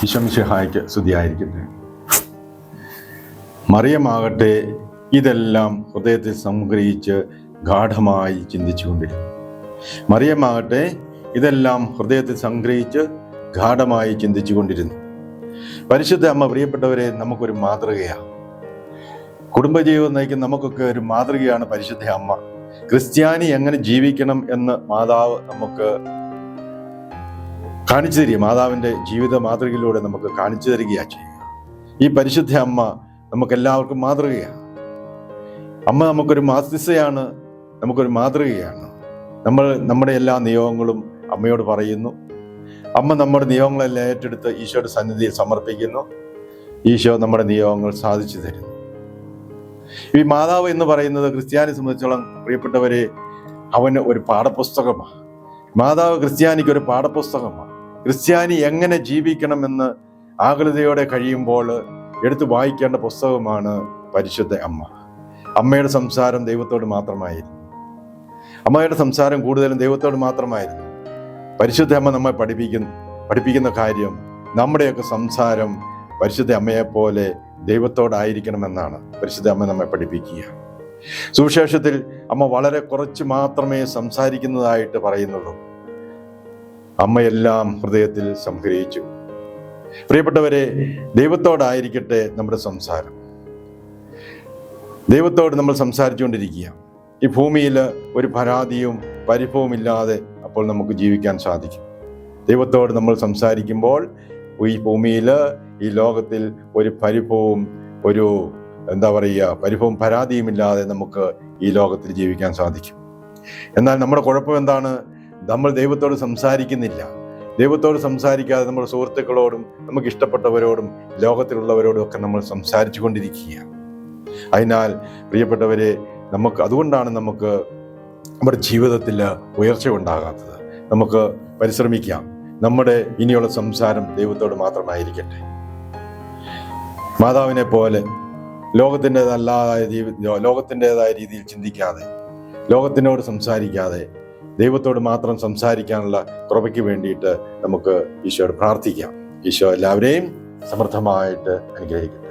ഈശോമിശിഹായ്ക്ക് സ്തുതിയായിരിക്കട്ടെ. മറിയമാകട്ടെ ഇതെല്ലാം ഹൃദയത്തിൽ സംഗ്രഹിച്ച് ഗാഠമായി ചിന്തിച്ചുകൊണ്ടിരുന്നു. മറിയമാകട്ടെ ഇതെല്ലാം ഹൃദയത്തിൽ സംഗ്രഹിച്ച് ഗാഠമായി ചിന്തിച്ചുകൊണ്ടിരുന്നു. പരിശുദ്ധ അമ്മ, പ്രിയപ്പെട്ടവരെ, നമുക്കൊരു മാതൃകയാണ്. കുടുംബജീവിതം നയിക്കുന്ന നമുക്കൊക്കെ ഒരു മാതൃകയാണ് പരിശുദ്ധ അമ്മ. ക്രിസ്ത്യാനി എങ്ങനെ ജീവിക്കണം എന്ന് മാതാവ് നമുക്ക് കാണിച്ചു തരിക, മാതാവിൻ്റെ ജീവിത മാതൃകയിലൂടെ നമുക്ക് കാണിച്ചു തരികയാണ് ചെയ്യുക. ഈ പരിശുദ്ധ അമ്മ നമുക്കെല്ലാവർക്കും മാതൃകയാണ്. അമ്മ നമുക്കൊരു മാധ്യസ്ഥയാണ്, നമുക്കൊരു മാതൃകയാണ്. നമ്മൾ നമ്മുടെ എല്ലാ നിയോഗങ്ങളും അമ്മയോട് പറയുന്നു. അമ്മ നമ്മുടെ നിയോഗങ്ങളെല്ലാം ഏറ്റെടുത്ത് ഈശോയുടെ സന്നിധിയിൽ സമർപ്പിക്കുന്നു. ഈശോ നമ്മുടെ നിയോഗങ്ങൾ സാധിച്ചു തരുന്നു. ഈ മാതാവ് എന്ന് പറയുന്നത് ക്രിസ്ത്യാനിയെ സംബന്ധിച്ചോളം, പ്രിയപ്പെട്ടവരെ, അവന് ഒരു പാഠപുസ്തകമാണ്. മാതാവ് ക്രിസ്ത്യാനിക്ക് ഒരു പാഠപുസ്തകമാണ്. ക്രിസ്ത്യാനി എങ്ങനെ ജീവിക്കണമെന്ന് ആകുലതയോടെ കഴിയുമ്പോൾ എടുത്ത് വായിക്കേണ്ട പുസ്തകമാണ് പരിശുദ്ധ അമ്മ. അമ്മയുടെ സംസാരം ദൈവത്തോട് മാത്രമായിരുന്നു. അമ്മയുടെ സംസാരം കൂടുതലും ദൈവത്തോട് മാത്രമായിരുന്നു. പരിശുദ്ധ അമ്മ നമ്മെ പഠിപ്പിക്കുന്ന കാര്യം, നമ്മുടെയൊക്കെ സംസാരം പരിശുദ്ധ അമ്മയെപ്പോലെ ദൈവത്തോടായിരിക്കണമെന്നാണ് പരിശുദ്ധ അമ്മ നമ്മെ പഠിപ്പിക്കുക. സുവിശേഷത്തിൽ അമ്മ വളരെ കുറച്ച് മാത്രമേ സംസാരിക്കുന്നതായിട്ട് പറയുന്നുള്ളൂ. അമ്മയെല്ലാം ഹൃദയത്തിൽ സംഗ്രഹിച്ചു. പ്രിയപ്പെട്ടവരെ, ദൈവത്തോടായിരിക്കട്ടെ നമ്മുടെ സംസാരം. ദൈവത്തോട് നമ്മൾ സംസാരിച്ചുകൊണ്ടിരിക്കുക. ഈ ഭൂമിയിൽ ഒരു പരാതിയും പരിഭവവും ഇല്ലാതെ അപ്പോൾ നമുക്ക് ജീവിക്കാൻ സാധിക്കും. ദൈവത്തോട് നമ്മൾ സംസാരിക്കുമ്പോൾ ഈ ഭൂമിയിൽ, ഈ ലോകത്തിൽ ഒരു പരിഭവവും പരിഭവവും പരാതിയുമില്ലാതെ നമുക്ക് ഈ ലോകത്തിൽ ജീവിക്കാൻ സാധിക്കും. എന്നാൽ നമ്മുടെ കുഴപ്പം എന്താണ്? നമ്മൾ ദൈവത്തോട് സംസാരിക്കുന്നില്ല. ദൈവത്തോട് സംസാരിക്കാതെ നമ്മുടെ സുഹൃത്തുക്കളോടും നമുക്ക് ഇഷ്ടപ്പെട്ടവരോടും ലോകത്തിലുള്ളവരോടും ഒക്കെ നമ്മൾ സംസാരിച്ചു കൊണ്ടിരിക്കുകയാണ്. അതിനാൽ പ്രിയപ്പെട്ടവരെ, അതുകൊണ്ടാണ് നമുക്ക് നമ്മുടെ ജീവിതത്തിൽ ഉയർച്ച ഉണ്ടാകാത്തത്. നമുക്ക് പരിശ്രമിക്കാം. നമ്മുടെ ഇനിയുള്ള സംസാരം ദൈവത്തോട് മാത്രമായിരിക്കട്ടെ. മാതാവിനെ പോലെ ലോകത്തിൻ്റെതായ രീതിയിൽ ചിന്തിക്കാതെ, ലോകത്തിനോട് സംസാരിക്കാതെ, ദൈവത്തോട് മാത്രം സംസാരിക്കാനുള്ള കൃപയ്ക്ക് വേണ്ടിയിട്ട് നമുക്ക് ഈശോയോട് പ്രാർത്ഥിക്കാം. ഈശോ എല്ലാവരെയും സമൃദ്ധമായിട്ട് അനുഗ്രഹിക്കും.